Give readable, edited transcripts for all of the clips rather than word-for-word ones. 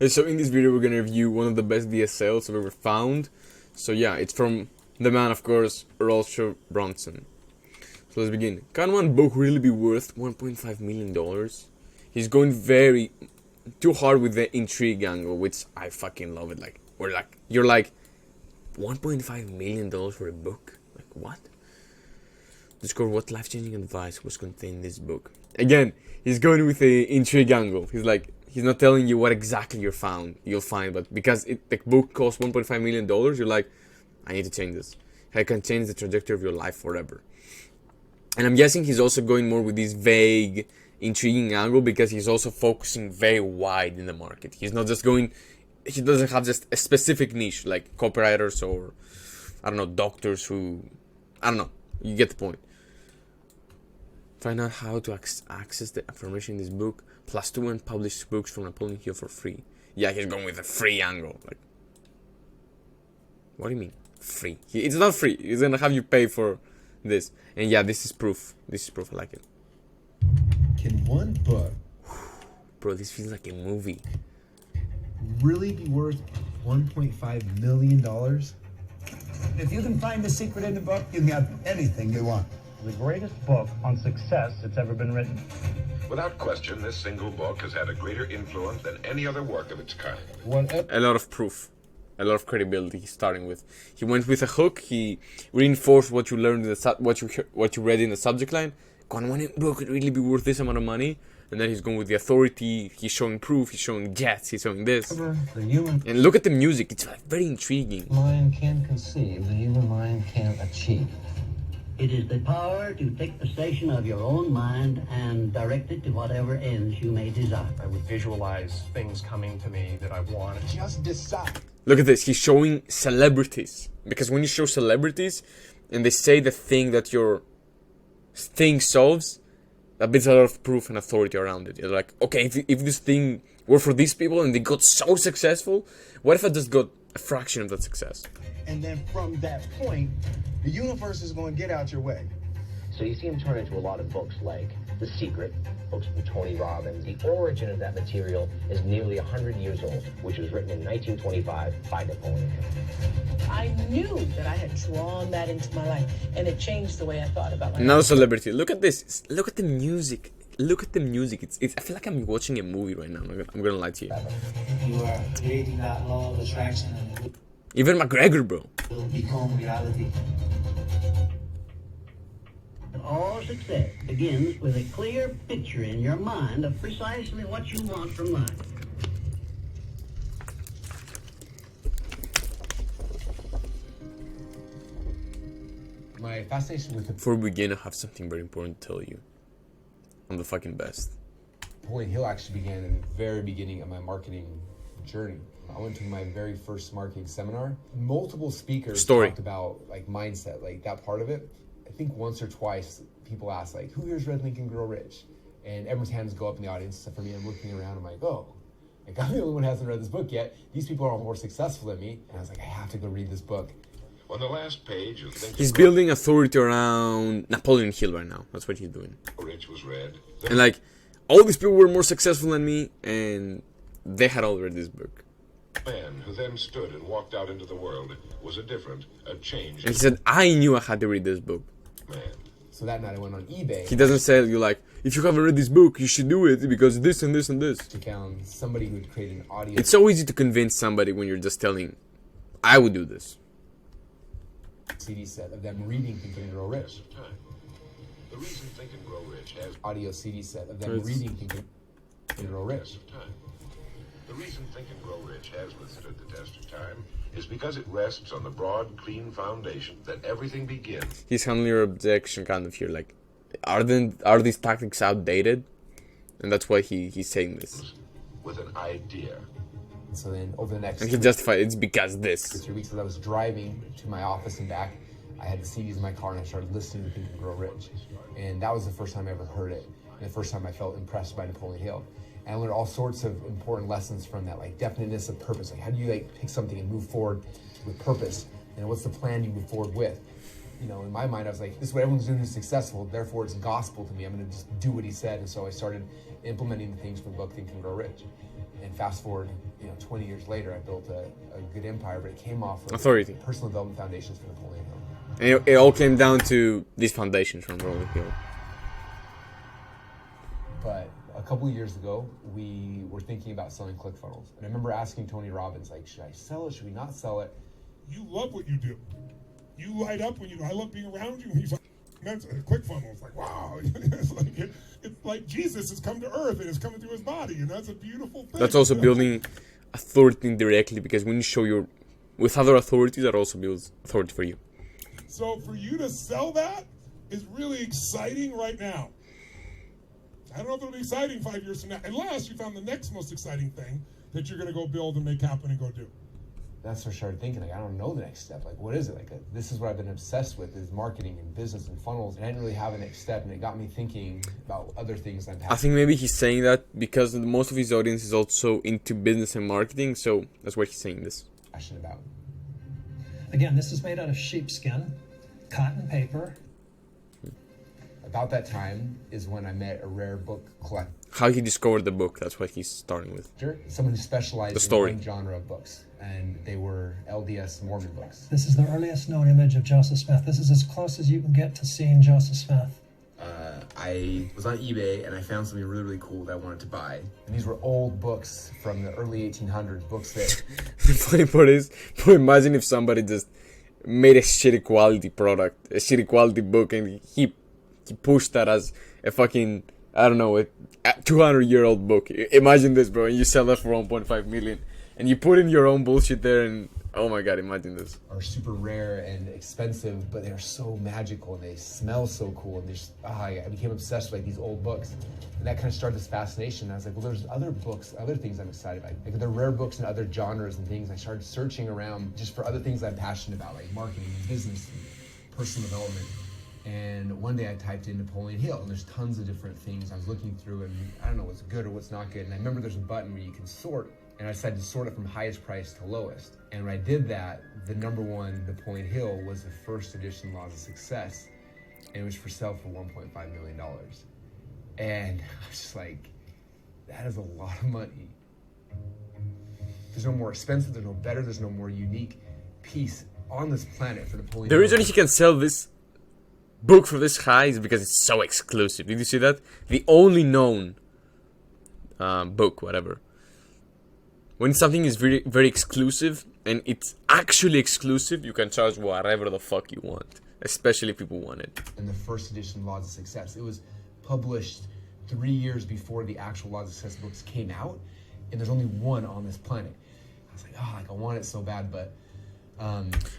So in this video we're gonna review one of the best VSLs I've ever found. So yeah, it's from the man, of course, Brunson. So let's begin. Can one book really be worth $1.5 million? He's going very too hard with the intrigue angle, which I fucking love it. Like, you're like, $1.5 million for a book? Like, what? Discover what life-changing advice was contained in this book. Again, he's going with the intrigue angle. He's not telling you what exactly you'll find, but because the book costs $1.5 million, you're like, I need to change this. I can change the trajectory of your life forever. And I'm guessing he's also going more with this vague, intriguing angle because he's also focusing very wide in the market. He's not just going, he doesn't have just a specific niche like copywriters or, I don't know, doctors who, I don't know, you get the point. Find out how to access the information in this book, plus 2 unpublished books from Napoleon Hill for free. Yeah, he's going with a free angle. Like, what do you mean, free? It's not free. He's gonna have you pay for this. And yeah, this is proof. This is proof. I like it. Can one book, bro, this feels like a movie, really be worth $1.5 million? If you can find the secret in the book, you can have anything you want. The greatest book on success that's ever been written. Without question, this single book has had a greater influence than any other work of its kind. A lot of proof, a lot of credibility. Starting with, he went with a hook. He reinforced what you learned in the what you read in the subject line. Can one book really be worth this amount of money? And then he's going with the authority. He's showing proof. He's showing jets. He's showing this. The human And look at the music. It's very intriguing. mind can conceive, the human mind can achieve. It is the power to take possession of your own mind and direct it to whatever ends you may desire. I would visualize things coming to me that I want. Just decide. Look at this. He's showing celebrities. Because when you show celebrities and they say the thing that your thing solves, that builds a lot of proof and authority around it. You're like, okay, if this thing were for these people and they got so successful, what if I just got a fraction of that success? And then from that point, the universe is going to get out your way. So you see him turn into a lot of books like The Secret, books from Tony Robbins. The origin of that material is nearly 100 years old, which was written in 1925 by Napoleon Hill. I knew that I had drawn that into my life, and it changed the way I thought about life. Another celebrity. Look at this. Look at the music. Look at the music. It's. I feel like I'm watching a movie right now. I'm gonna lie to you. You are creating that law of attraction, and even McGregor, bro. it will become reality. All success begins with a clear picture in your mind of precisely what you want from life. My fascination with Before we begin, I have something very important to tell you. I'm the fucking best. Napoleon Hill actually began in the very beginning of my marketing journey. I went to my very first marketing seminar. Multiple speakers talked about like mindset, like that part of it. I think once or twice people asked like, who here's Read, Think and Grow Rich? And everyone's hands go up in the audience, except for me. I'm looking around, I'm like, oh, like I'm the only one who hasn't read this book yet. These people are all more successful than me. And I was like, I have to go read this book. On the last page, he's building authority around Napoleon Hill right now. That's what he's doing. Rich was read. And like, all these people were more successful than me, and they had all read this book. The man who then stood and walked out into the world was a changed. And he said, I knew I had to read this book. Man. So that night I went on eBay. He doesn't say you like, if you haven't read this book, you should do it because this and this and this. To found somebody who would create an audio. It's so easy to convince somebody when you're just telling, I would do this. CD set of them reading Think and Grow Rich. The reason Think and Grow Rich has audio CD set of them reading Think and Grow Rich. The reason Think and Grow Rich has withstood the test of time is because it rests on the broad, clean foundation that everything begins. He's handling your objection kind of here, like, are these tactics outdated? And that's why he's saying this. With an idea. And so then over the next... And he justified it's because this. 3 weeks as I was driving to my office and back, I had the CDs in my car and I started listening to Think and Grow Rich. And that was the first time I ever heard it. And the first time I felt impressed by Napoleon Hill. And I learned all sorts of important lessons from that, like definiteness of purpose. Like how do you like pick something and move forward with purpose? And what's the plan you move forward with? you know, in my mind, I was like, this is what everyone's doing is successful, therefore it's gospel to me. I'm going to just do what he said. And so I started implementing the things from the book, Think and Grow Rich. And fast forward, you know, 20 years later, I built a good empire, but it came off of authority, personal development foundations for Napoleon Hill. And it all came down to these foundations from Napoleon Hill. But a couple of years ago, we were thinking about selling ClickFunnels. And I remember asking Tony Robbins, like, should I sell it? Should we not sell it? You love what you do. You light up when you do. I love being around you. He's like, that's ClickFunnels. Like, wow. It's like Jesus has come to earth and is coming through his body. And that's a beautiful thing. That's also building authority indirectly, because when you show with other authorities, that also builds authority for you. So for you to sell that is really exciting right now. I don't know if it'll be exciting 5 years from now, unless you found the next most exciting thing that you're going to go build and make happen and go do. That's where I started thinking, like, I don't know the next step. Like, what is it? Like, this is what I've been obsessed with, is marketing and business and funnels. And I didn't really have a next step, and it got me thinking about other things I'm passionate. I think maybe he's saying that because most of his audience is also into business and marketing, so that's why he's saying this. Passionate about. Again, this is made out of sheepskin, cotton paper. About that time is when I met a rare book collector. How he discovered the book, that's what he's starting with. Someone who specialized in one genre of books, and they were LDS Mormon books. This is the earliest known image of Joseph Smith. This is as close as you can get to seeing Joseph Smith. I was on eBay and I found something really, really cool that I wanted to buy. And these were old books from the early 1800s, books that... The funny part is, imagine if somebody just made a shitty quality product, a shitty quality book, and he pushed that as a fucking, I don't know, a 200-year-old book. Imagine this, bro, and you sell that for 1.5 million, and you put in your own bullshit there, and oh my god, imagine this. Are super rare and expensive, but they're so magical and they smell so cool, and I became obsessed with like these old books, and that kind of started this fascination. And I was like, well, there's other books, other things I'm excited about. Like, there are rare books and other genres and things. I started searching around just for other things I'm passionate about, like marketing and business and personal development. And one day I typed in Napoleon Hill, and there's tons of different things I was looking through, and I don't know what's good or what's not good. And I remember there's a button where you can sort, and I decided to sort it from highest price to lowest. And when I did that, the #1 Napoleon Hill was the first edition Laws of Success, and it was for sale for $1.5 million. And I was just like, that is a lot of money. There's no more expensive, there's no better, there's no more unique piece on this planet for Napoleon Hill. The reason he can sell this book for this high is because it's so exclusive. Did you see that? The only known book, whatever. When something is very, very exclusive, and it's actually exclusive, you can charge whatever the fuck you want, especially if people want it. In the first edition, Laws of Success, it was published 3 years before the actual Laws of Success books came out, and there's only one on this planet. I was like, oh, like I want it so bad, but...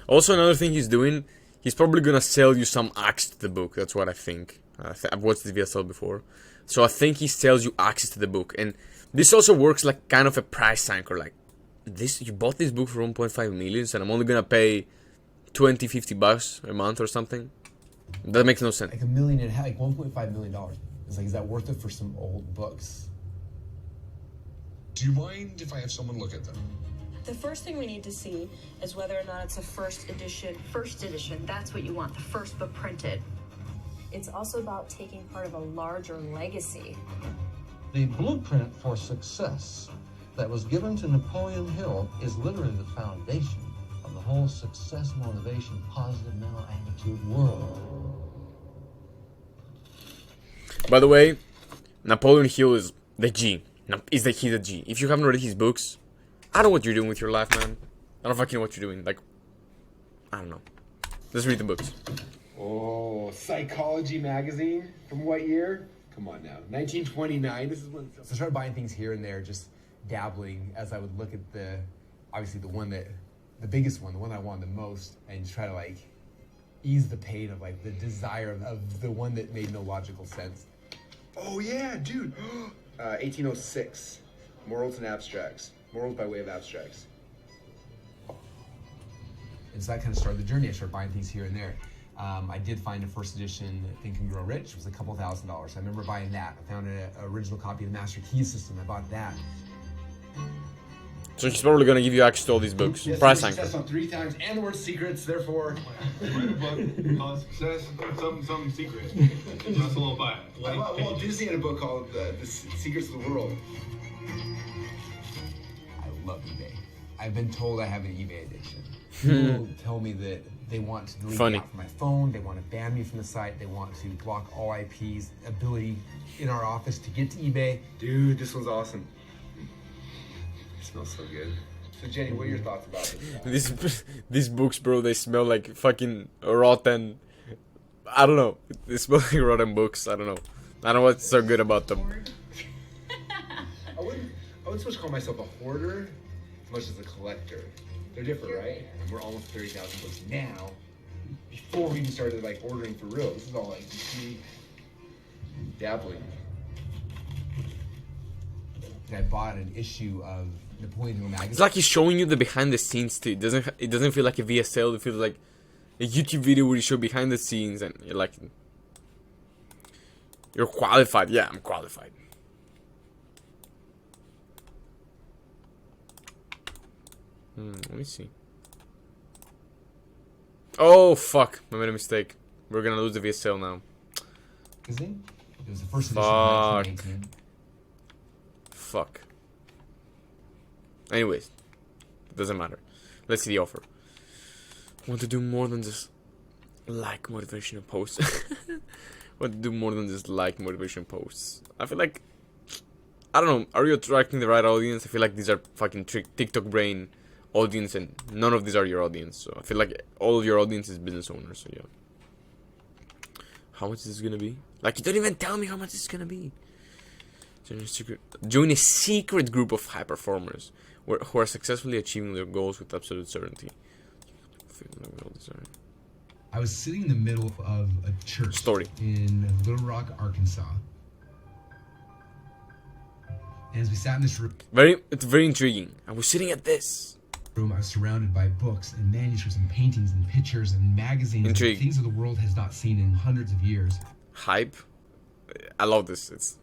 Also, another thing he's doing, he's probably gonna sell you some access to the book. That's what I think. I've watched the VSL before, so I think he sells you access to the book, and this also works like kind of a price anchor. Like, this, you bought this book for 1.5 million, and I'm only gonna pay $20-50 a month or something. That makes no sense. Like $1.5 million, like $1.5 million. It's like, is that worth it for some old books? Do you mind if I have someone look at them? The first thing we need to see is whether or not it's a first edition. First edition, that's what you want, the first book printed. It's also about taking part of a larger legacy. The blueprint for success that was given to Napoleon Hill is literally the foundation of the whole success, motivation, positive mental attitude world. By the way, Napoleon Hill is the G. He's the G. If you haven't read his books, I don't know what you're doing with your life, man. I don't fucking know what you're doing. Like, I don't know. Let's read the books. Oh, Psychology magazine? From what year? Come on now. 1929. This is when... So I started buying things here and there, just dabbling as I would look at obviously the biggest one, the one I wanted the most, and just try to like ease the pain of like the desire of the one that made no logical sense. Oh yeah, dude. 1806. Morals and Abstracts. Morals by way of abstracts. And so that kind of started the journey. I started buying things here and there. I did find a first edition Think and Grow Rich. It was a couple $1,000s. I remember buying that. I found an original copy of the Master Key System. I bought that. So he's probably gonna give you access to all these books. Yes, Price success anchor. on 3 times and the word secrets, therefore. Write a book called Success, some secret. Russell will buy it. Walt Disney had a book called The Secrets of the World. I love eBay. I've been told I have an eBay addiction. People tell me that they want to delete me out from my phone, they want to ban me from the site, they want to block all IPs, ability in our office to get to eBay. Dude, this one's awesome. It smells so good. So Jenny, what are your thoughts about this? These books, bro, they smell like fucking rotten. I don't know. They smell like rotten books. I don't know. I don't know what's so good about them. I wouldn't so much call myself a hoarder as much as a collector. They're different, right? And we're almost 30,000 books now. Before we even started like ordering for real, this is all like dabbling. And I bought an issue of Napoleon Hill magazine. It's like he's showing you the behind the scenes too. It doesn't feel like a VSL. It feels like a YouTube video where you show behind the scenes and you're like, you're qualified. Yeah, I'm qualified. Let me see. Oh fuck! I made a mistake. We're gonna lose the VSL now. Is it? It was the first edition of 1918. Fuck. Anyways, it doesn't matter. Let's see the offer. Want to do more than just like motivational posts. Want to do more than just like motivational posts. I feel like, I don't know, are you attracting the right audience? I feel like these are fucking TikTok brain audience and none of these are your audience. So I feel like all of your audience is business owners. So yeah. How much is this gonna be? Like, you don't even tell me how much it's gonna be. Join a secret group of high performers who are successfully achieving their goals with absolute certainty. I was sitting in the middle of a church in Little Rock, Arkansas. And as we sat in this room, it's very intriguing. I was sitting at this room. I was surrounded by books and manuscripts and paintings and pictures and magazines and things that the world has not seen in hundreds of years. Hype. I love this.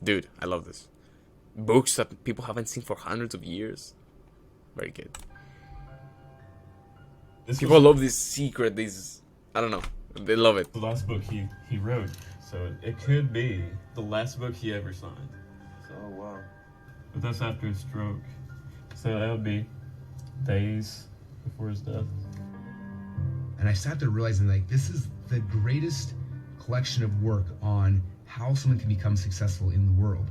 Dude, I love this. Books that people haven't seen for hundreds of years. Very good. People love this secret, these, I don't know, they love it. The last book he wrote, so it could be the last book he ever signed. So, wow. But that's after his stroke. So that would be days before his death. And I sat there realizing, like, this is the greatest collection of work on how someone can become successful in the world.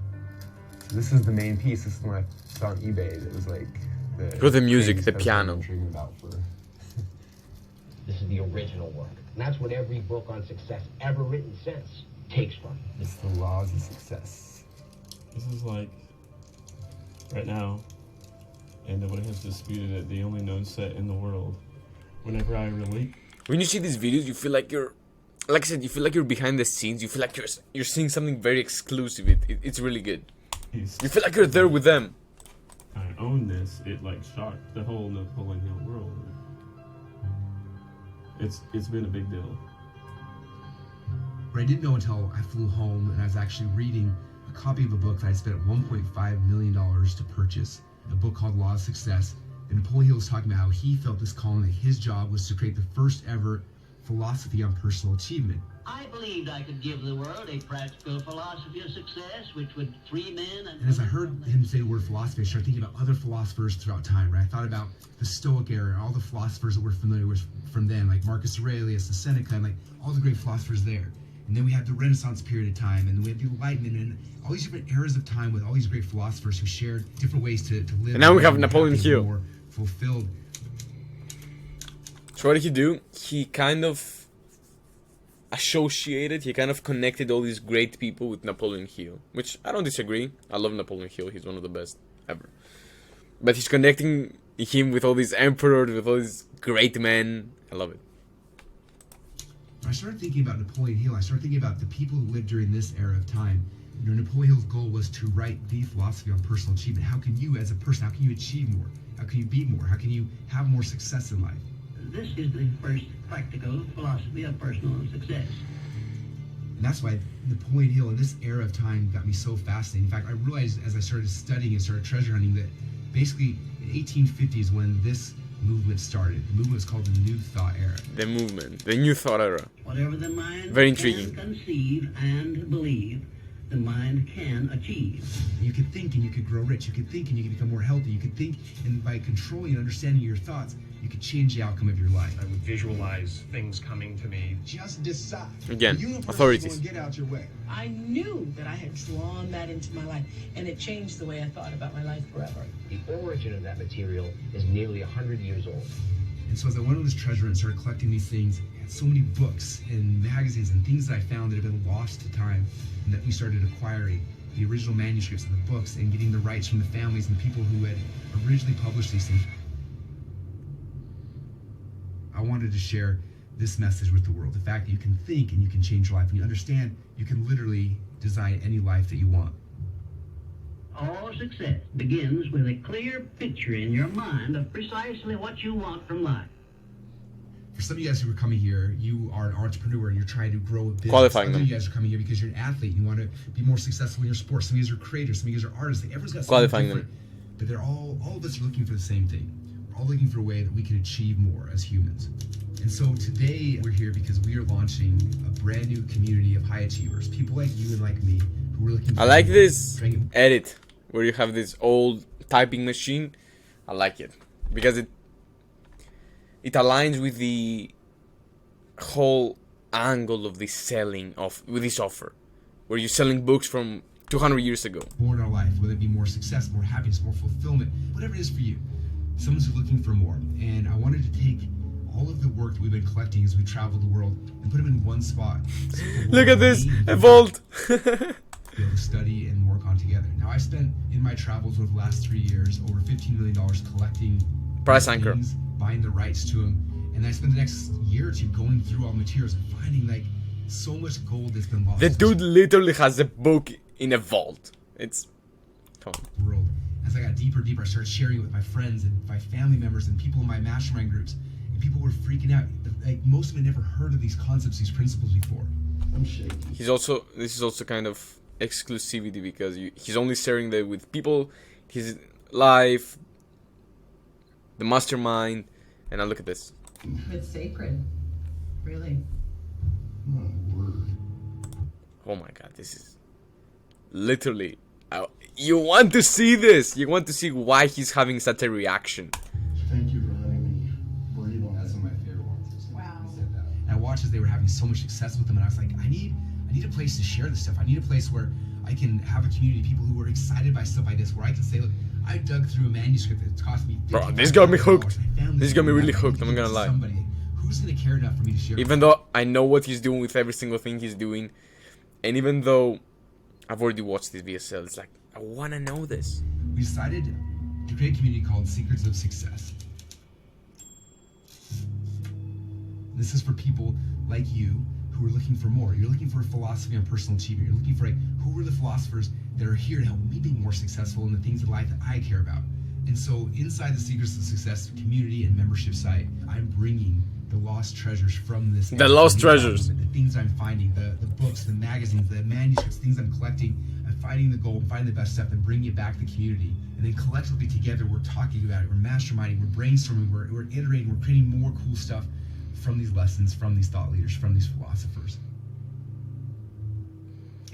So this is the main piece. This is when I saw on eBay. It was like the music, the piano. This is the original work. And that's what every book on success ever written since takes from. It's the laws of success. This is like, right now, and nobody has disputed it, the only known set in the world. Whenever I release... When you see these videos, you feel like you're, like I said, you feel like you're behind the scenes. You feel like you're seeing something very exclusive. It's really good. You feel like you're there with them. I own this. It like shocked the whole Napoleon Hill world. It's been a big deal. But I didn't know until I flew home and I was actually reading a copy of a book that I spent $1.5 million to purchase, a book called Law of Success. And Napoleon Hill was talking about how he felt this calling, that his job was to create the first ever philosophy on personal achievement. I believed I could give the world a practical philosophy of success, which would free men and as I heard him say the word philosophy, I started thinking about other philosophers throughout time, right? I thought about the Stoic era and all the philosophers that we're familiar with from then, like Marcus Aurelius and Seneca, and like all the great philosophers there. And then we had the Renaissance period of time, and then we had the Enlightenment, and all these different eras of time with all these great philosophers who shared different ways to live. And now we have Napoleon Hill. More fulfilled. So what did he do? He kind of he kind of connected all these great people with Napoleon Hill, which I don't disagree. I love Napoleon Hill. He's one of the best ever. But he's connecting him with all these emperors, with all these great men. I love it. I started thinking about Napoleon Hill. I started thinking about the people who lived during this era of time. You know, Napoleon Hill's goal was to write the philosophy on personal achievement. How can you, as a person, how can you achieve more? How can you be more? How can you have more success in life? This is the first practical philosophy of personal success. And that's why Napoleon Hill in this era of time got me so fascinated. In fact, I realized as I started studying and started treasure hunting that basically In 1850 is when this movement started. The movement was called the New Thought Era. The movement, the New Thought Era. Whatever the mind Very intriguing. can conceive and believe, the mind can achieve. You could think and you could grow rich. You could think and you could become more healthy. You could think, and by controlling and understanding your thoughts, you could change the outcome of your life. I would visualize things coming to me. Just decide. Again, the universe authorities. is going to get out your way. I knew that I had drawn that into my life, and it changed the way I thought about my life forever. The origin of that material is nearly 100 years old. And so as I went on this treasure and started collecting these things, I had so many books and magazines and things that I found that had been lost to time, and that we started acquiring the original manuscripts and the books and getting the rights from the families and the people who had originally published these things. I wanted to share this message with the world. The fact that you can think and you can change your life, and you understand you can literally design any life that you want. All success begins with a clear picture in your mind of precisely what you want from life. For some of you guys who are coming here, you are an entrepreneur and you're trying to grow a business. Qualifying Some them. of you guys are coming here because you're an athlete and you want to be more successful in your sport. Some of you guys are creators. Some of you guys are artists. Like, everyone's got something Qualifying different. But they're all of us are looking for the same thing. We're all looking for a way that we can achieve more as humans. And so today we're here because we are launching a brand new community of high achievers. People like you and like me who are looking for I like this edit where you have this old typing machine. I like it because it aligns with the whole angle of this selling of with this offer, where you're selling books from 200 years ago. More in our life, whether it be more success, more happiness, more fulfillment, whatever it is for you. Someone's who's looking for more. And I wanted to take all of the work that we've been collecting as we travel the world and put them in one spot. So Look at this, a vault. be able to study and work on together. Now, I spent in my travels over the last 3 years over $15 million collecting Price anchor, things, buying the rights to them, and I spent the next year or two going through all the materials and finding like so much gold that's been lost. the dude literally has a book in a vault. It's come on. World. As I got deeper and deeper, I started sharing it with my friends and my family members and people in my mastermind groups, and people were freaking out. Like, most of them had never heard of these concepts, these principles before. I'm shaking. This is also kind of exclusivity because he's only sharing that with people, his life, the mastermind, and now look at this. It's sacred, really. My word. Oh my god, this is literally... you want to see this! You want to see why he's having such a reaction. Thank you for letting me breathe on. That's one of my favorite ones. Wow. And I watched as they were having so much success with them, and I was like, I need a place to share this stuff. I need a place where I can have a community of people who are excited by stuff like this, where I can say, look, I dug through a manuscript that cost me $50. Bro, this got me hooked. This got me really hooked, I'm not gonna lie. Somebody who's gonna care enough for me to share. Even though I know what he's doing with every single thing he's doing, and even though I've already watched this VSL, it's like, I wanna know this. We decided to create a community called Secrets of Success. This is for people like you who are looking for more. You're looking for a philosophy on personal achievement. You're looking for, like, who are the philosophers that are here to help me be more successful in the things in life that I care about. And so inside the Secrets of Success community and membership site, I'm bringing the lost treasures from this. The lost treasures. The things I'm finding, the books, the magazines, the manuscripts, things I'm collecting. I'm finding the gold, finding the best stuff, and bringing it back to the community. And then collectively together, we're talking about it. We're masterminding, we're brainstorming, we're iterating, we're creating more cool stuff from these lessons, from these thought leaders, from these philosophers.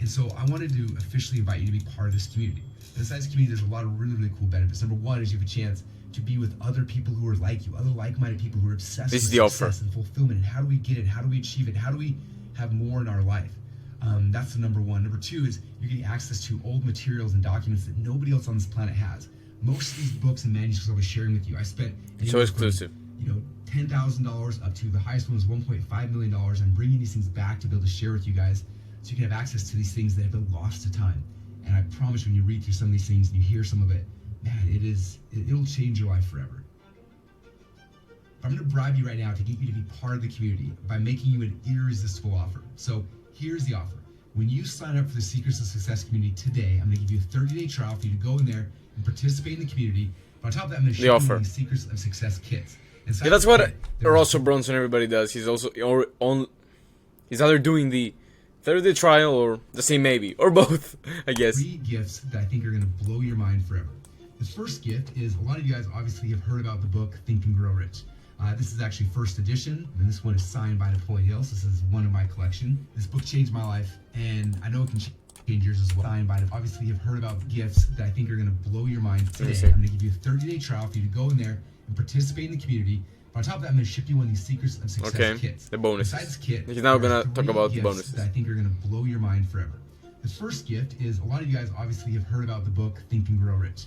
And so I wanted to officially invite you to be part of this community. And inside this community, there's a lot of really, really cool benefits. Number one is you have a chance to be with other people who are like you, other like-minded people who are obsessed with success and fulfillment. And how do we get it? How do we achieve it? How do we have more in our life? That's the number one. Number two is you're getting access to old materials and documents that nobody else on this planet has. Most of these books and manuscripts I was sharing with you, I spent so exclusive. $10,000 up to the highest one was $1.5 million. I'm bringing these things back to be able to share with you guys so you can have access to these things that have been lost to time. And I promise when you read through some of these things and you hear some of it, man, it'll change your life forever. But I'm going to bribe you right now to get you to be part of the community by making you an irresistible offer. So here's the offer. When you sign up for the Secrets of Success community today, I'm going to give you a 30-day trial for you to go in there and participate in the community. But on top of that, I'm going to show you the Secrets of Success kits. Yeah, that's what also Brunson everybody does. He's also he's either doing the 30-day trial or the same maybe, or both, I guess. 3 gifts that I think are going to blow your mind forever. This first gift is, a lot of you guys obviously have heard about the book Think and Grow Rich. This is actually first edition, and this one is signed by Napoleon Hill. So this is one of my collection. This book changed my life, and I know it can change yours as well. Signed by, obviously you've heard about the gifts that I think are going to blow your mind today. I'm going to give you a 30-day trial for you to go in there and participate in the community. But on top of that, I'm going to ship you one of these Secrets of Success kits. The bonuses. Besides this kit, he's now going to talk about the bonuses that I think are going to blow your mind forever. The first gift is, a lot of you guys obviously have heard about the book Think and Grow Rich.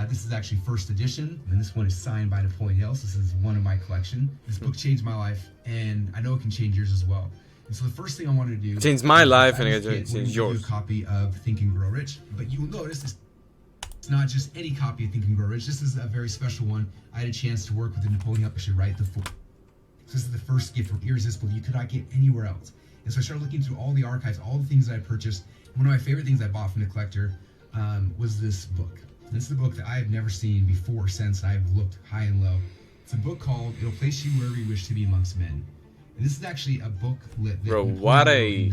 This is actually first edition, and this one is signed by Napoleon Hill. So this is one of my collection. This book changed my life, and I know it can change yours as well. And so the first thing I wanted to do, changed my life, and it changed yours. A copy of Think and Grow Rich, but you will notice it's not just any copy of Think and Grow Rich. This is a very special one. I had a chance to work with the Napoleon Hill to write the full. So this is the first gift from Irresistible you could not get anywhere else. And so I started looking through all the archives, all the things that I purchased. One of my favorite things I bought from the collector was this book. This is a book that I have never seen before or since. I've looked high and low. It's a book called It'll Place You Wherever You Wish to Be Amongst Men. And this is actually a book lit. Bro, what a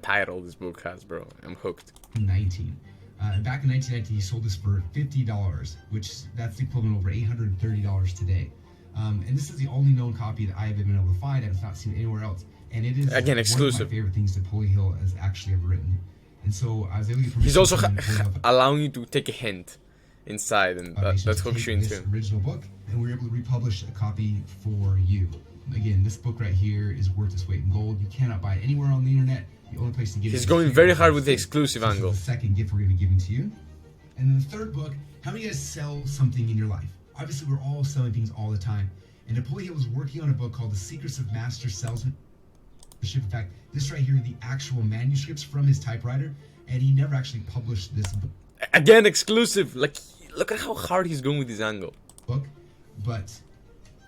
title this book has, bro. I'm hooked. 19. Back in 1990, he sold this for $50, which that's the equivalent of over $830 today. And this is the only known copy that I have been able to find. I've not seen anywhere else. And it is again exclusive. One of my favorite things that Napoleon Hill has actually ever written. And so I was able to get he's also allowing you to take a hint inside, and that's hooks you into original book, and we were able to republish a copy for you. Again, this book right here is worth its weight in gold. You cannot buy it anywhere on the internet. The only place to get it. He's going very hard with the exclusive angle. This is the second gift we're going to be giving to you. And then the third book, how many of you guys sell something in your life? Obviously, we're all selling things all the time. And Napoleon Hill was working on a book called The Secrets of Master Salesmanship. In fact, this right here are the actual manuscripts from his typewriter, and he never actually published this book. Again, exclusive. Like, look at how hard he's going with his angle. Book, but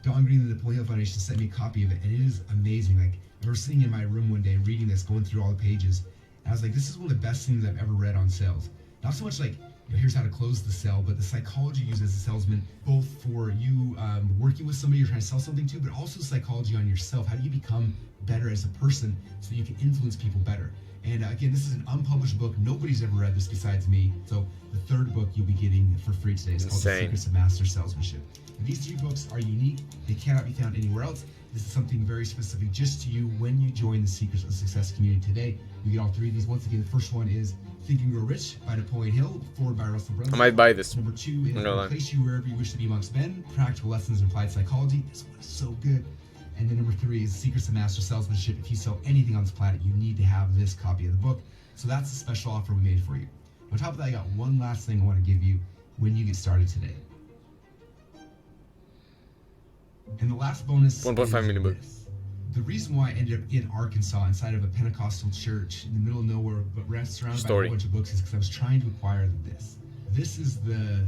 Don Green of the Napoleon Hill Foundation sent me a copy of it, and it is amazing. Like, I remember sitting in my room one day reading this, going through all the pages, and I was like, this is one of the best things I've ever read on sales. Not so much like, you know, here's how to close the sale, but the psychology used as a salesman, both for you working with somebody you're trying to sell something to, but also psychology on yourself. How do you become better as a person so you can influence people better? And again, this is an unpublished book. Nobody's ever read this besides me. So the third book you'll be getting for free today is called The Secrets of Master Salesmanship. And these three books are unique. They cannot be found anywhere else. This is something very specific just to you when you join the Secrets of Success community today. You get all three of these. Once again, the first one is Think and Grow Rich by Napoleon Hill, forward by Russell Brunson. I might buy this. Number 2 is It'll Place You Wherever You Wish to Be Amongst Men, Practical Lessons in Applied Psychology. This one is so good. And then number 3 is Secrets of Master Salesmanship. If you sell anything on this planet, you need to have this copy of the book. So that's the special offer we made for you. On top of that, I got one last thing I want to give you when you get started today. And the last bonus 1.5 million bucks. The reason why I ended up in Arkansas inside of a Pentecostal church in the middle of nowhere, but surrounded by a whole bunch of books, is because I was trying to acquire this. This is the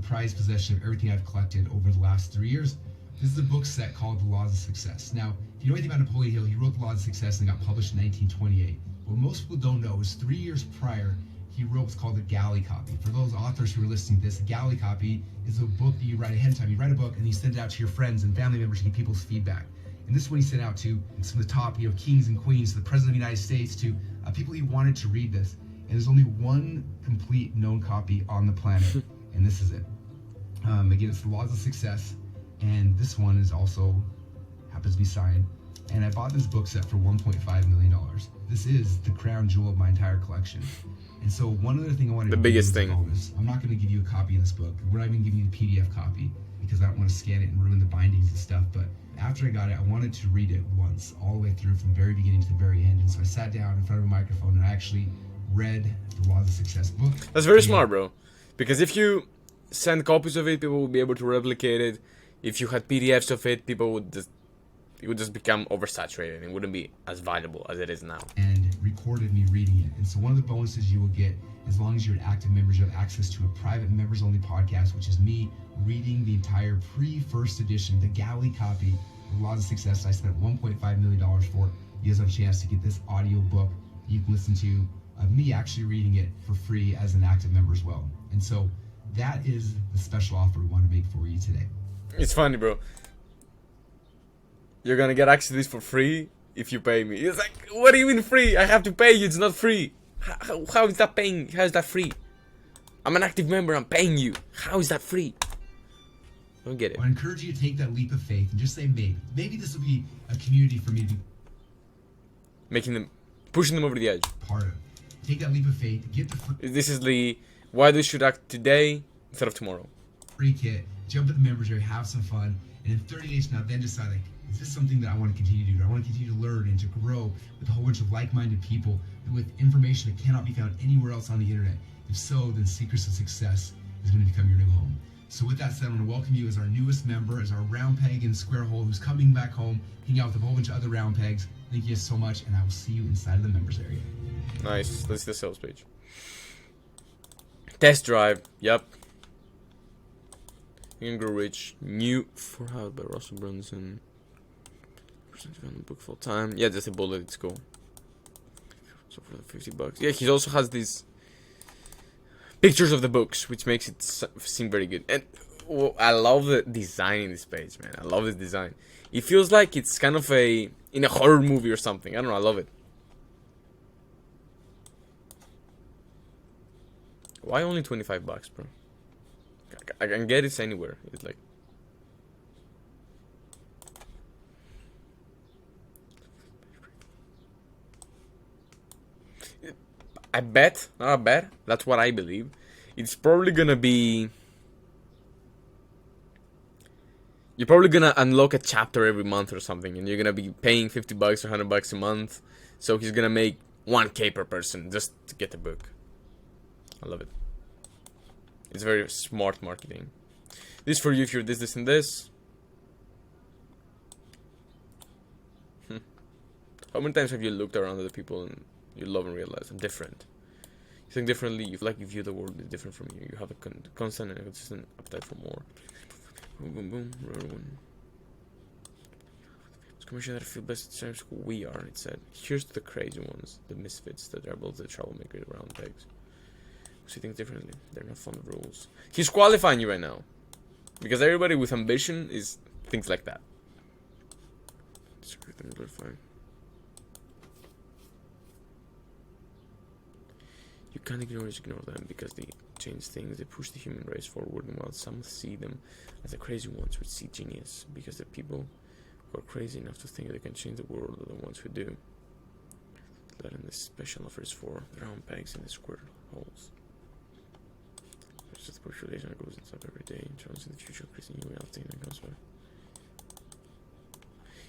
prized possession of everything I've collected over the last 3 years. This is a book set called The Laws of Success. Now, if you know anything about Napoleon Hill, he wrote The Laws of Success and got published in 1928. What most people don't know is 3 years prior, he wrote what's called a galley copy. For those authors who are listening to this, a galley copy is a book that you write ahead of time. You write a book and you send it out to your friends and family members to get people's feedback. And this one he sent out to some of the top, kings and queens, to the President of the United States, to people he wanted to read this. And there's only one complete known copy on the planet, and this is it. Again, it's The Laws of Success, and this one is also happens to be signed. And I bought this book set for $1.5 million. This is the crown jewel of my entire collection. And so one other thing I want to do, the biggest thing, I'm not going to give you a copy of this book. We're not even giving you the PDF copy because I don't want to scan it and ruin the bindings and stuff. But after I got it, I wanted to read it once, all the way through from the very beginning to the very end. And so I sat down in front of a microphone and I actually read The Laws of Success book. That's very smart, bro. Because if you send copies of it, people will be able to replicate it. If you had PDFs of it, people would just, it would just become oversaturated and it wouldn't be as valuable as it is now. And recorded me reading it. And so one of the bonuses you will get, as long as you're an active member, you have access to a private members only podcast, which is me reading the entire pre-first edition, the galley copy of Laws of Success I spent $1.5 million for. You guys have a chance to get this audio book you can listen to of me actually reading it for free as an active member as well. And so that is the special offer we want to make for you today. It's funny, bro. You're gonna get access to this for free if you pay me. It's like, what do you mean free? I have to pay you, it's not free. How is that paying? How is that free? I'm an active member. I'm paying you. How is that free? Don't get it. I encourage you to take that leap of faith and just say maybe. Maybe this will be a community for me to be pushing them over the edge. part of. Take that leap of faith. Get the This is the why they should act today instead of tomorrow. free kit. Jump at the members area, have some fun, and in 30 days from now, then decide, like, is this something that I want to continue to do? I want to continue to learn and to grow with a whole bunch of like-minded people with information that cannot be found anywhere else on the internet. If so, then Secrets of Success is going to become your new home. So with that said, I want to welcome you as our newest member, as our round peg in Square Hole, who's coming back home, hanging out with a whole bunch of other round pegs. Thank you guys so much, and I will see you inside of the members area. Nice. Let's see the sales page. Test drive. Yep. You can grow rich. New for how by Russell Brunson. Book full time. Yeah, just a bullet. It's cool. So for the $50. Yeah, he also has these pictures of the books, which makes it seem very good. And I love the design in this page, man. I love this design. It feels like it's kind of in a horror movie or something. I don't know. I love it. Why only $25, bro? I can get this anywhere. It's like I bet, that's what I believe. It's probably gonna be you're probably gonna unlock a chapter every month or something, and you're gonna be paying $50 or $100 a month. So he's gonna make 1K per person just to get the book. I love it. It's very smart marketing. This for you if you're this, and this. How many times have you looked around at the people and you love and realize I'm different? You think differently. You view the world is different from you. You have a constant and a consistent appetite for more. Boom, boom, boom. It's commission that I feel best describes who we are. It said, "Here's to the crazy ones, the misfits, the rebels, the troublemakers, the round pegs. Who see things differently. They're not fond of rules." He's qualifying you right now, because everybody with ambition is things like that. You can't ignore them because they change things. They push the human race forward, and while some see them as the crazy ones, which see genius, because the people who are crazy enough to think they can change the world are the ones who do. Letting this special offers for the round pegs in the square holes. There's just the population that goes up every day and turns in the future, increasing new reality and comes by.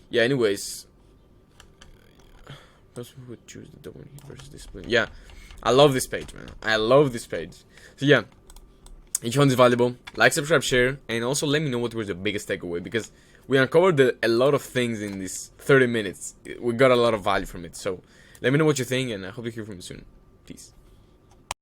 Yeah, anyways. Most people would choose the double versus discipline. Yeah. I love this page, man. I love this page. So yeah, if you found this valuable, like, subscribe, share, and also let me know what was your biggest takeaway, because we uncovered a lot of things in these 30 minutes. We got a lot of value from it. So let me know what you think, and I hope to hear from you soon. Peace.